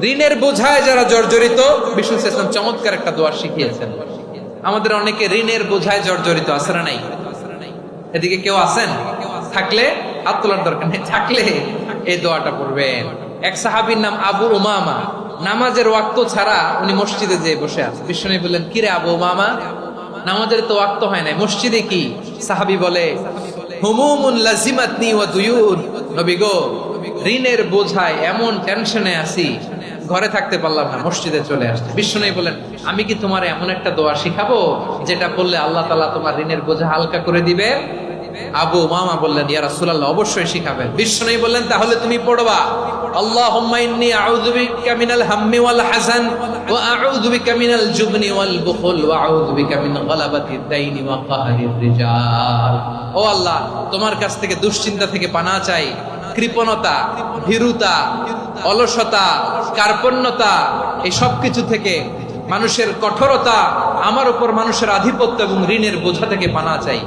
ঋণের বোঝায় যারা জর্জরিত, বিষ্ণু ইসলাম চমৎকার একটা দোয়া শিখিয়েছেন। আমাদের অনেকে ঋণের বোঝায় জর্জরিত, আছে না নাই? এদিকে কেউ আছেন? থাকলে হাত তোলার দরকার নেই, থাকলে এই দোয়াটা পড়বেন। এক সাহাবীর নাম আবু উমামা, নামাজের ওয়াক্ত ছাড়া উনি মসজিদে যেয়ে বসে আছে। বিষ্ণু বললেন, কিরে আবু উমামা, নামাজের তো ওয়াক্ত হয় নাই, মসজিদে কি? সাহাবী বলে, হুমুমুন লাজিমাতনি ওয়া দুয়ুন। নবী গো, ঋণের বোঝায় এমন টেনশনে আছি, ঘরে থাকতে পারলাম না, মসজিদে চলে আসছে। বিষ্ণু বলেন, আমি কি তোমার এমন একটা দোয়া শিখাবো যেটা বললে আল্লাহ তাআলা তোমার ঋণের বোঝা হালকা করে দিবে? আবু উমামা বললেন, ইয়া রাসূলুল্লাহ, অবশ্যই শিখাবেন। বিষ্ণু বললেন, তাহলে তুমি পড়বা, আল্লাহুম্মা ইন্নী আউযু বিকা মিনাল হাম্মি ওয়াল হাযান ওয়া আউযু বিকা মিনাল জুবনি ওয়াল বুখল ওয়া আউযু বিকা মিন গালাবাতিদ দাইনি ওয়া কাহরির রিজাল। ও আল্লাহ, তোমার কাছ থেকে দুশ্চিন্তা থেকে পানাহ চাই, কৃপণতা, ভীরুতা, অলসতা, কার্পণ্যতা, এই সব কিছু থেকে, মানুষের কঠোরতা, আমার উপর মানুষের আধিপত্য এবং ঋণের বোঝা থেকে পানাহ চাই।